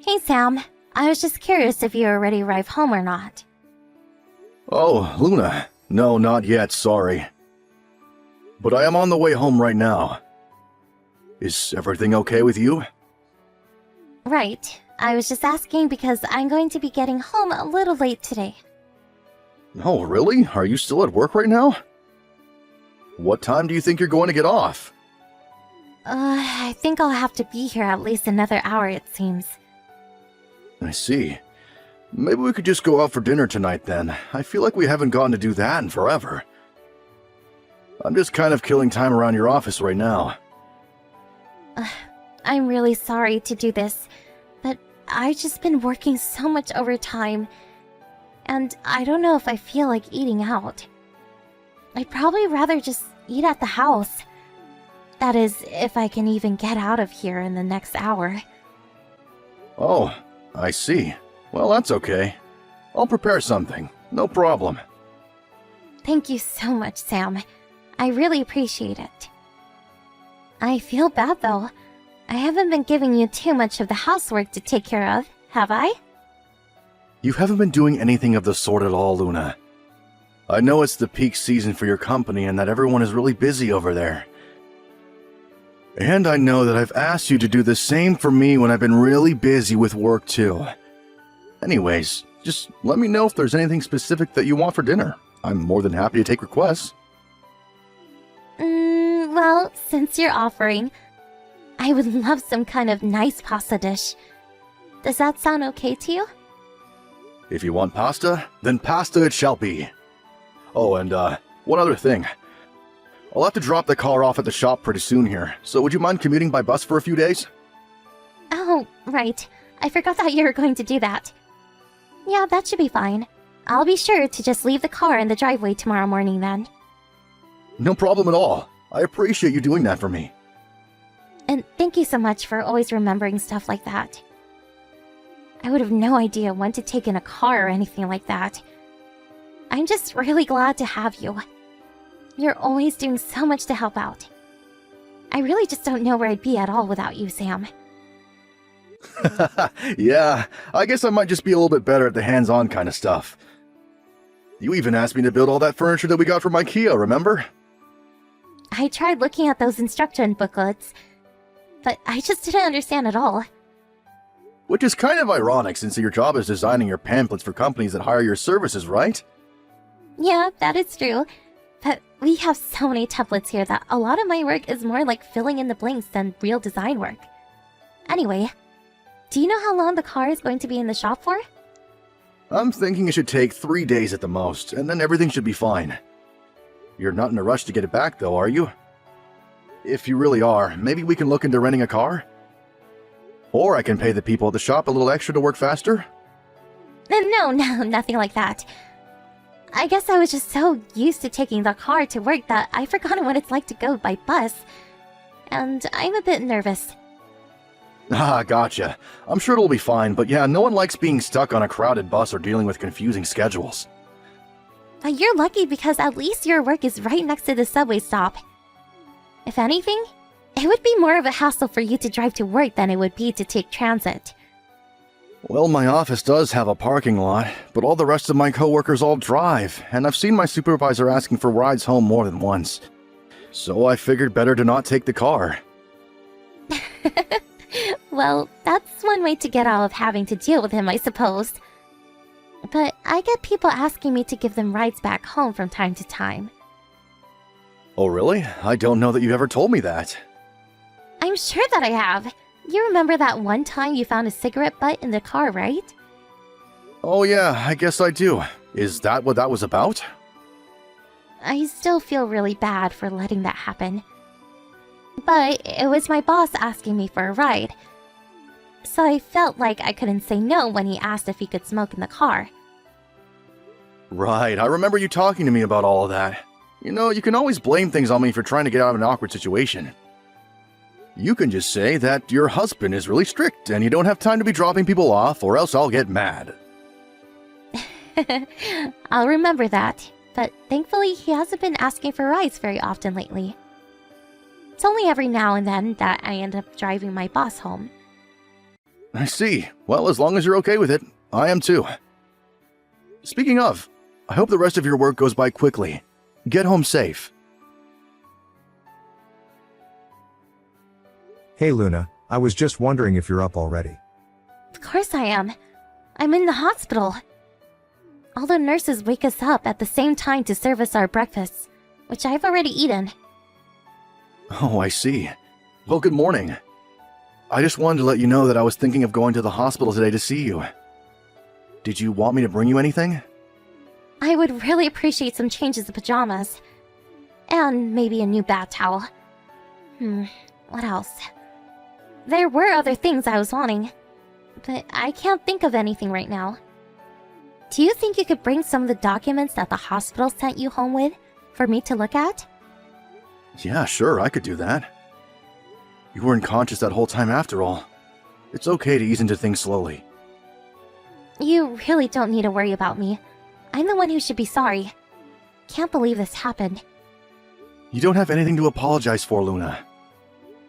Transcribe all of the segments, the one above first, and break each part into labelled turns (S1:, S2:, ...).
S1: Hey Sam, I was just curious if you already arrived home or not.
S2: Oh, Luna. No, not yet, sorry. But I am on the way home right now. Is everything okay with you?
S1: Right, I was just asking because I'm going to be getting home a little late today.
S2: Oh, really? Are you still at work right now? What time do you think you're going to get off?
S1: I think I'll have to be here at least another hour, it seems.
S2: I see. Maybe we could just go out for dinner tonight then. I feel like we haven't gotten to do that in forever. I'm just kind of killing time around your office right now.
S1: I'm really sorry to do this, but I've just been working so much overtime, and I don't know if I feel like eating out. I'd probably rather just eat at the house. That is, if I can even get out of here in the next hour.
S2: Oh, I see. Well, that's okay. I'll prepare something. No problem.
S1: Thank you so much, Sam. I really appreciate it. I feel bad, though. I haven't been giving you too much of the housework to take care of, have I?
S2: You haven't been doing anything of the sort at all, Luna. I know it's the peak season for your company and that everyone is really busy over there. And I know that I've asked you to do the same for me when I've been really busy with work too. Anyways, just let me know if there's anything specific that you want for dinner. I'm more than happy to take requests.
S1: Well, since you're offering, I would love some kind of nice pasta dish. Does that sound okay to you?
S2: If you want pasta, then pasta it shall be. Oh, and one other thing. I'll have to drop the car off at the shop pretty soon here, so would you mind commuting by bus for a few days?
S1: Oh, right. I forgot that you were going to do that. Yeah, that should be fine. I'll be sure to just leave the car in the driveway tomorrow morning then.
S2: No problem at all. I appreciate you doing that for me.
S1: And thank you so much for always remembering stuff like that. I would have no idea when to take in a car or anything like that. I'm just really glad to have you. You're always doing so much to help out. I really just don't know where I'd be at all without you, Sam.
S2: Yeah, I guess I might just be a little bit better at the hands-on kind of stuff. You even asked me to build all that furniture that we got from IKEA, remember?
S1: I tried looking at those instruction booklets, but I just didn't understand at all.
S2: Which is kind of ironic since your job is designing your pamphlets for companies that hire your services, right?
S1: Yeah, that is true. But we have so many templates here that a lot of my work is more like filling in the blanks than real design work. Anyway, do you know how long the car is going to be in the shop for?
S2: I'm thinking it should take 3 days at the most, and then everything should be fine. You're not in a rush to get it back though, are you? If you really are, maybe we can look into renting a car? Or I can pay the people at the shop a little extra to work faster?
S1: No, nothing like that. I guess I was just so used to taking the car to work that I forgot what it's like to go by bus. And I'm a bit nervous.
S2: Ah, gotcha. I'm sure it'll be fine, but yeah, no one likes being stuck on a crowded bus or dealing with confusing schedules.
S1: But you're lucky because at least your work is right next to the subway stop. If anything, it would be more of a hassle for you to drive to work than it would be to take transit.
S2: Well, my office does have a parking lot, but all the rest of my coworkers all drive, and I've seen my supervisor asking for rides home more than once. So I figured better to not take the car.
S1: Well, that's one way to get out of having to deal with him, I suppose. But I get people asking me to give them rides back home from time to time.
S2: Oh, really? I don't know that you ever told me that.
S1: I'm sure that I have. You remember that one time you found a cigarette butt in the car, right?
S2: Oh yeah, I guess I do. Is that what that was about?
S1: I still feel really bad for letting that happen. But it was my boss asking me for a ride. So I felt like I couldn't say no when he asked if he could smoke in the car.
S2: Right, I remember you talking to me about all of that. You know, you can always blame things on me for trying to get out of an awkward situation. You can just say that your husband is really strict and you don't have time to be dropping people off, or else I'll get mad.
S1: I'll remember that, but thankfully he hasn't been asking for rides very often lately. It's only every now and then that I end up driving my boss home.
S2: I see. Well, as long as you're okay with it, I am too. Speaking of, I hope the rest of your work goes by quickly. Get home safe.
S3: Hey Luna, I was just wondering if you're up already.
S1: Of course I am. I'm in the hospital. All the nurses wake us up at the same time to serve us our breakfasts, which I've already eaten.
S2: Oh, I see. Well, good morning. I just wanted to let you know that I was thinking of going to the hospital today to see you. Did you want me to bring you anything?
S1: I would really appreciate some changes of pajamas. And maybe a new bath towel. What else? There were other things I was wanting, but I can't think of anything right now. Do you think you could bring some of the documents that the hospital sent you home with for me to look at?
S2: Yeah, sure, I could do that. You weren't conscious that whole time after all. It's okay to ease into things slowly.
S1: You really don't need to worry about me. I'm the one who should be sorry. Can't believe this happened.
S2: You don't have anything to apologize for, Luna.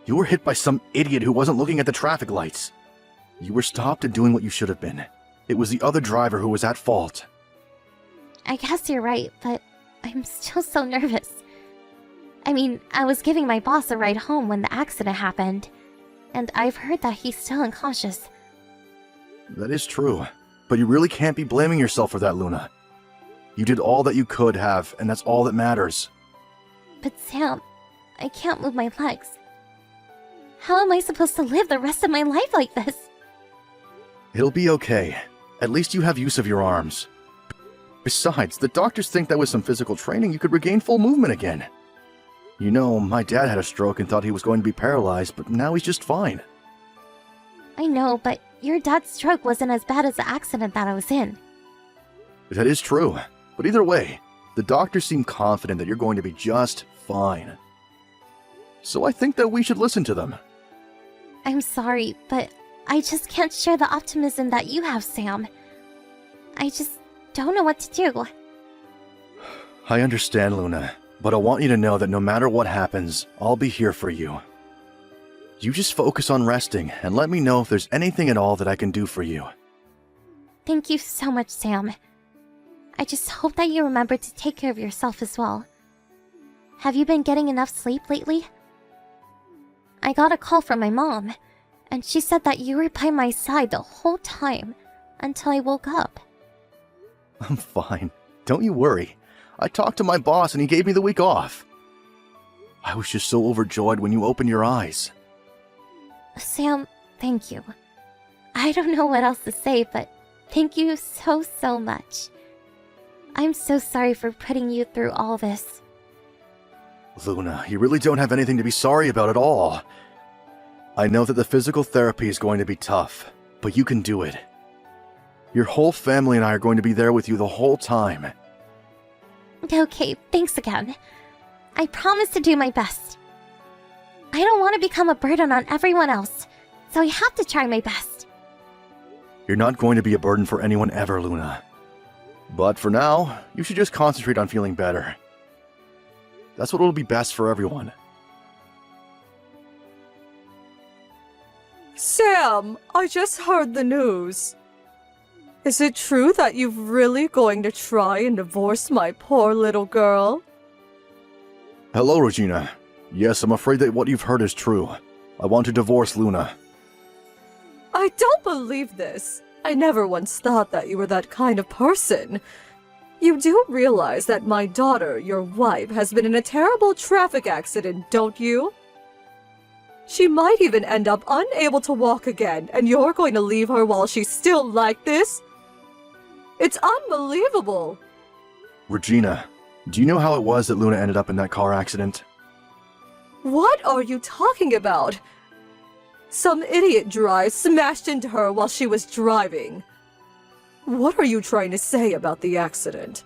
S2: You were hit by some idiot who wasn't looking at the traffic lights. You were stopped and doing what you should have been. It was the other driver who was at fault.
S1: I guess you're right, but I'm still so nervous. I mean, I was giving my boss a ride home when the accident happened, and I've heard that he's still unconscious.
S2: That is true, but you really can't be blaming yourself for that, Luna. You did all that you could have, and that's all that matters.
S1: But Sam, I can't move my legs. How am I supposed to live the rest of my life like this?
S2: It'll be okay. At least you have use of your arms. Besides, the doctors think that with some physical training you could regain full movement again. You know, my dad had a stroke and thought he was going to be paralyzed, but now he's just fine.
S1: I know, but your dad's stroke wasn't as bad as the accident that I was in.
S2: That is true, but either way, the doctors seem confident that you're going to be just fine. So I think that we should listen to them.
S1: I'm sorry, but I just can't share the optimism that you have, Sam. I just don't know what to do.
S2: I understand, Luna, but I want you to know that no matter what happens, I'll be here for you. You just focus on resting and let me know if there's anything at all that I can do for you.
S1: Thank you so much, Sam. I just hope that you remember to take care of yourself as well. Have you been getting enough sleep lately? I got a call from my mom, and she said that you were by my side the whole time until I woke up.
S2: I'm fine. Don't you worry. I talked to my boss and he gave me the week off. I was just so overjoyed when you opened your eyes.
S1: Sam, thank you. I don't know what else to say, but thank you so much. I'm so sorry for putting you through all this.
S2: Luna, you really don't have anything to be sorry about at all. I know that the physical therapy is going to be tough, but you can do it. Your whole family and I are going to be there with you the whole time.
S1: Okay, thanks again. I promise to do my best. I don't want to become a burden on everyone else, so I have to try my best.
S2: You're not going to be a burden for anyone ever, Luna. But for now, you should just concentrate on feeling better. That's what will be best for everyone.
S4: Sam, I just heard the news. Is it true that you're really going to try and divorce my poor little girl?
S2: Hello, Regina. Yes, I'm afraid that what you've heard is true. I want to divorce Luna.
S4: I don't believe this. I never once thought that you were that kind of person. You do realize that my daughter, your wife, has been in a terrible traffic accident, don't you? She might even end up unable to walk again, and you're going to leave her while she's still like this? It's unbelievable!
S2: Regina, do you know how it was that Luna ended up in that car accident?
S4: What are you talking about? Some idiot driver smashed into her while she was driving. What are you trying to say about the accident?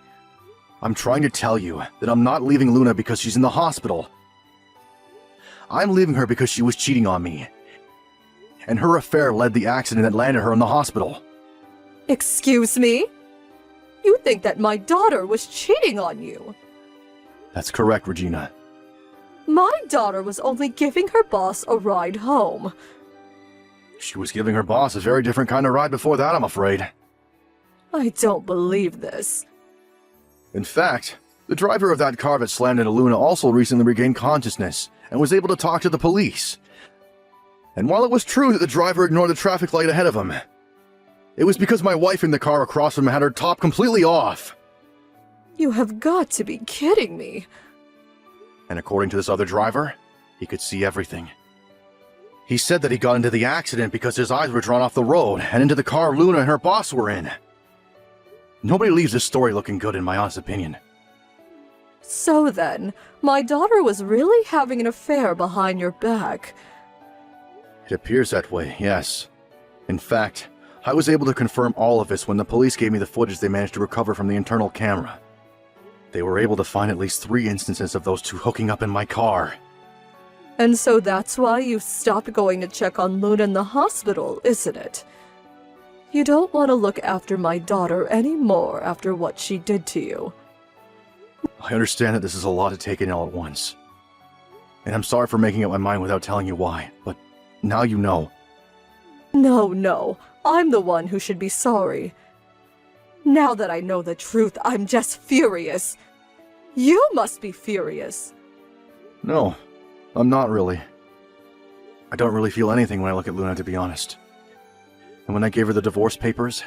S2: I'm trying to tell you that I'm not leaving Luna because she's in the hospital. I'm leaving her because she was cheating on me. And her affair led the accident that landed her in the hospital.
S4: Excuse me? You think that my daughter was cheating on you?
S2: That's correct, Regina.
S4: My daughter was only giving her boss a ride home.
S2: She was giving her boss a very different kind of ride before that, I'm afraid.
S4: I don't believe this.
S2: In fact, the driver of that car that slammed into Luna also recently regained consciousness and was able to talk to the police. And while it was true that the driver ignored the traffic light ahead of him, it was because my wife in the car across from him had her top completely off.
S4: You have got to be kidding me.
S2: And according to this other driver, he could see everything. He said that he got into the accident because his eyes were drawn off the road and into the car Luna and her boss were in. Nobody leaves this story looking good, in my honest opinion.
S4: So then, my daughter was really having an affair behind your back.
S2: It appears that way, yes. In fact, I was able to confirm all of this when the police gave me the footage they managed to recover from the internal camera. They were able to find at least 3 instances of those two hooking up in my car.
S4: And so that's why you stopped going to check on Luna in the hospital, isn't it? You don't want to look after my daughter anymore after what she did to you.
S2: I understand that this is a lot to take in all at once. And I'm sorry for making up my mind without telling you why, but now you know.
S4: No, I'm the one who should be sorry. Now that I know the truth, I'm just furious. You must be furious.
S2: No, I'm not really. I don't really feel anything when I look at Luna, to be honest. And when I gave her the divorce papers,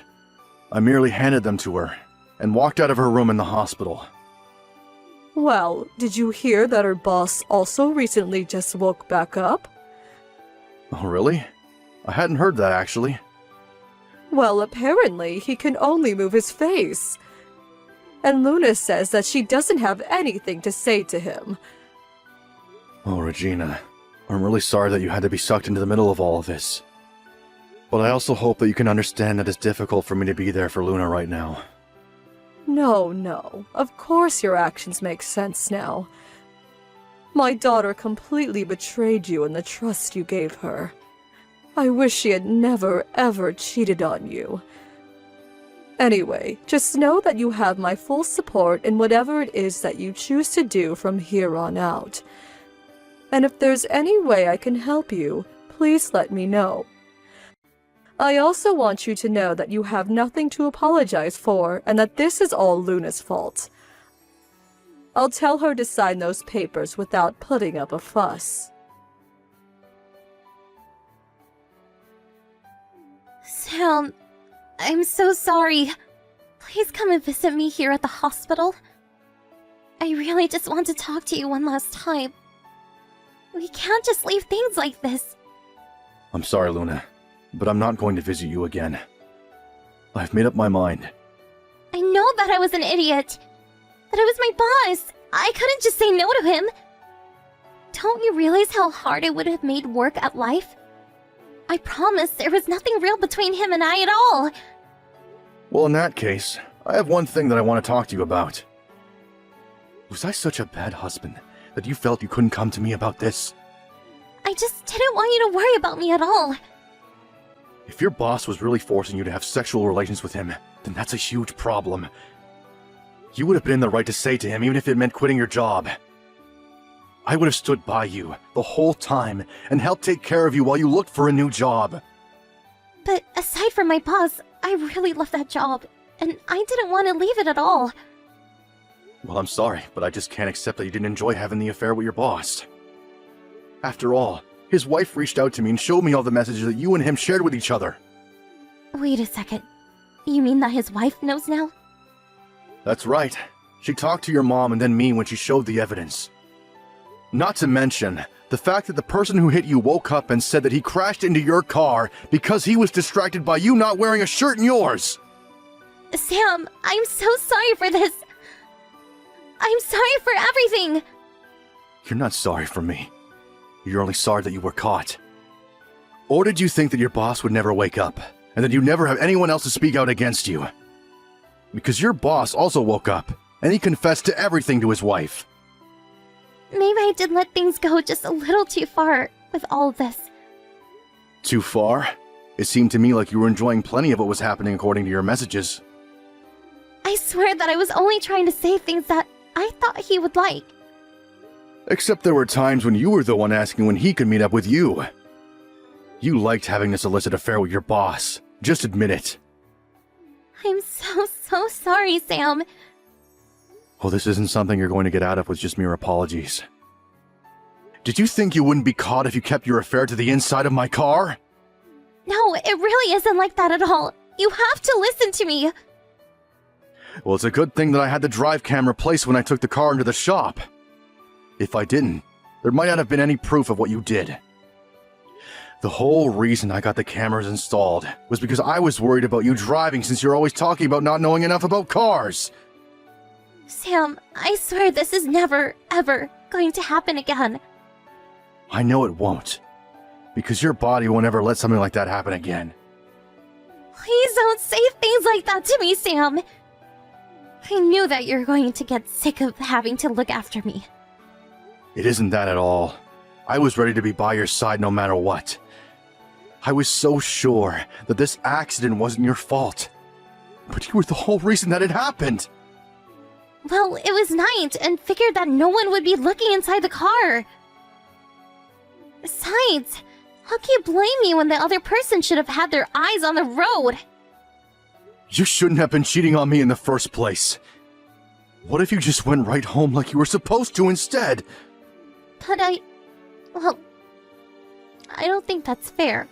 S2: I merely handed them to her and walked out of her room in the hospital.
S4: Well, did you hear that her boss also recently just woke back up?
S2: Oh, really? I hadn't heard that, actually.
S4: Well, apparently he can only move his face. And Luna says that she doesn't have anything to say to him.
S2: Oh, Regina, I'm really sorry that you had to be sucked into the middle of all of this. But I also hope that you can understand that it's difficult for me to be there for Luna right now.
S4: No. Of course your actions make sense now. My daughter completely betrayed you in the trust you gave her. I wish she had never, ever cheated on you. Anyway, just know that you have my full support in whatever it is that you choose to do from here on out. And if there's any way I can help you, please let me know. I also want you to know that you have nothing to apologize for and that this is all Luna's fault. I'll tell her to sign those papers without putting up a fuss.
S1: Sam, I'm so sorry. Please come and visit me here at the hospital. I really just want to talk to you one last time. We can't just leave things like this.
S2: I'm sorry, Luna, but I'm not going to visit you again. I've made up my mind.
S1: I know that I was an idiot. That I was my boss. I couldn't just say no to him. Don't you realize how hard it would have made work at life? I promise there was nothing real between him and I at all.
S2: Well, in that case, I have one thing that I want to talk to you about. Was I such a bad husband that you felt you couldn't come to me about this?
S1: I just didn't want you to worry about me at all.
S2: If your boss was really forcing you to have sexual relations with him, then that's a huge problem. You would have been in the right to say to him, even if it meant quitting your job. I would have stood by you the whole time and helped take care of you while you looked for a new job.
S1: But aside from my boss, I really love that job, and I didn't want to leave it at all.
S2: Well, I'm sorry, but I just can't accept that you didn't enjoy having the affair with your boss. After all, his wife reached out to me and showed me all the messages that you and him shared with each other.
S1: Wait a second. You mean that his wife knows now?
S2: That's right. She talked to your mom and then me when she showed the evidence. Not to mention, the fact that the person who hit you woke up and said that he crashed into your car because he was distracted by you not wearing a shirt in yours.
S1: Sam, I'm so sorry for this. I'm sorry for everything.
S2: You're not sorry for me. You're only sorry that you were caught. Or did you think that your boss would never wake up, and that you'd never have anyone else to speak out against you? Because your boss also woke up, and he confessed to everything to his wife.
S1: Maybe I did let things go just a little too far with all of this.
S2: Too far? It seemed to me like you were enjoying plenty of what was happening according to your messages.
S1: I swear that I was only trying to say things that I thought he would like.
S2: Except there were times when you were the one asking when he could meet up with you. You liked having this illicit affair with your boss. Just admit it.
S1: I'm so sorry, Sam.
S2: Well, this isn't something you're going to get out of with just mere apologies. Did you think you wouldn't be caught if you kept your affair to the inside of my car?
S1: No, it really isn't like that at all. You have to listen to me.
S2: Well, it's a good thing that I had the drive cam replaced when I took the car into the shop. If I didn't, there might not have been any proof of what you did. The whole reason I got the cameras installed was because I was worried about you driving since you're always talking about not knowing enough about cars.
S1: Sam, I swear this is never, ever going to happen again.
S2: I know it won't. Because your body won't ever let something like that happen again.
S1: Please don't say things like that to me, Sam. I knew that you're going to get sick of having to look after me.
S2: It isn't that at all. I was ready to be by your side no matter what. I was so sure that this accident wasn't your fault. But you were the whole reason that it happened.
S1: Well, it was night and figured that no one would be looking inside the car. Besides, how can you blame me when the other person should have had their eyes on the road?
S2: You shouldn't have been cheating on me in the first place. What if you just went right home like you were supposed to instead?
S1: But well, I don't think that's fair.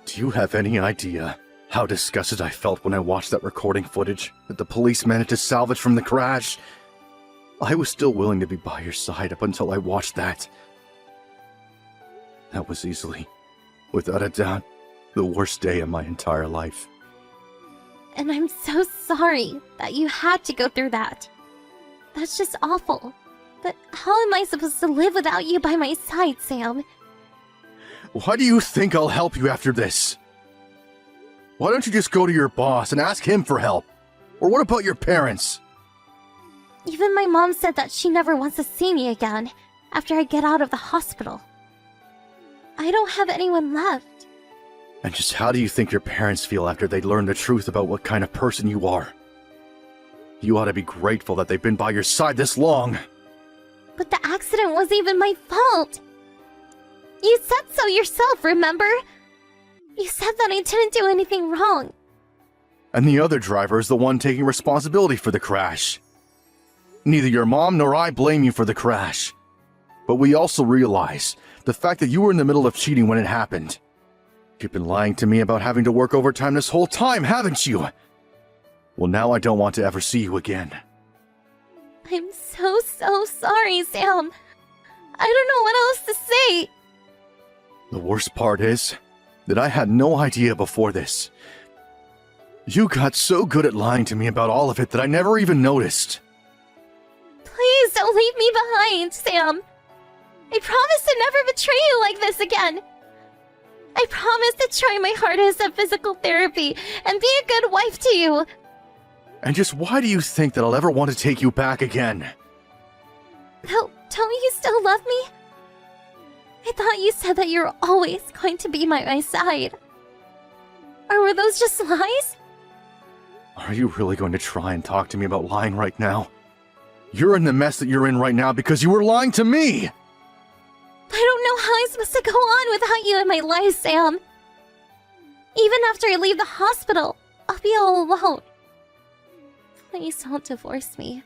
S2: Do you have any idea how disgusted I felt when I watched that recording footage that the police managed to salvage from the crash? I was still willing to be by your side up until I watched that. That was easily, without a doubt, the worst day of my entire life.
S1: And I'm so sorry that you had to go through that. That's just awful. But how am I supposed to live without you by my side, Sam?
S2: Why do you think I'll help you after this? Why don't you just go to your boss and ask him for help? Or what about your parents?
S1: Even my mom said that she never wants to see me again after I get out of the hospital. I don't have anyone left.
S2: And just how do you think your parents feel after they learn the truth about what kind of person you are? You ought to be grateful that they've been by your side this long.
S1: But the accident wasn't even my fault. You said so yourself, remember? You said that I didn't do anything wrong.
S2: And the other driver is the one taking responsibility for the crash. Neither your mom nor I blame you for the crash. But we also realize the fact that you were in the middle of cheating when it happened. You've been lying to me about having to work overtime this whole time, haven't you? Well, now I don't want to ever see you again.
S1: I'm so sorry, Sam. I don't know what else to say.
S2: The worst part is that I had no idea before this. You got so good at lying to me about all of it that I never even noticed.
S1: Please don't leave me behind, Sam. I promise to never betray you like this again. I promise to try my hardest at physical therapy and be a good wife to you.
S2: And just why do you think that I'll ever want to take you back again?
S1: Don't you still love me? I thought you said that you're always going to be by my side. Or were those just lies?
S2: Are you really going to try and talk to me about lying right now? You're in the mess that you're in right now because you were lying to me!
S1: I don't know how I'm supposed to go on without you in my life, Sam. Even after I leave the hospital, I'll be all alone. Please don't divorce me.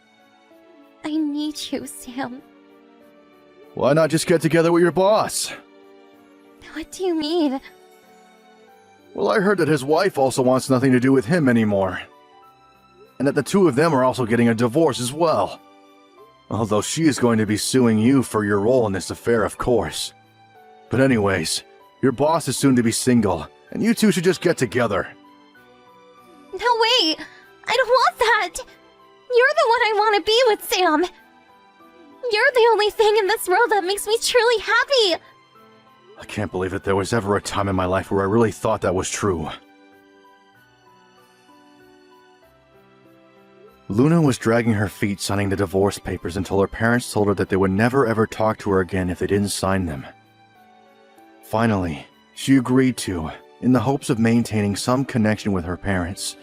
S1: I need you, Sam.
S2: Why not just get together with your boss?
S1: What do you mean?
S2: Well, I heard that his wife also wants nothing to do with him anymore. And that the two of them are also getting a divorce as well. Although she is going to be suing you for your role in this affair, of course. But anyways, your boss is soon to be single, and you two should just get together.
S1: No way! I don't want that! You're the one I want to be with, Sam! You're the only thing in this world that makes me truly happy!
S2: I can't believe that there was ever a time in my life where I really thought that was true. Luna was dragging her feet signing the divorce papers until her parents told her that they would never ever talk to her again if they didn't sign them. Finally, she agreed to, in the hopes of maintaining some connection with her parents.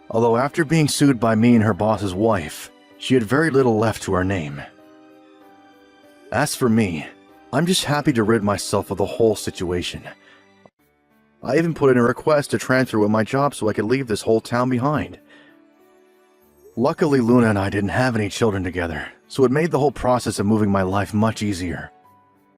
S2: Although after being sued by me and her boss's wife, she had very little left to her name. As for me, I'm just happy to rid myself of the whole situation. I even put in a request to transfer with my job so I could leave this whole town behind. Luckily, Luna and I didn't have any children together, so it made the whole process of moving my life much easier.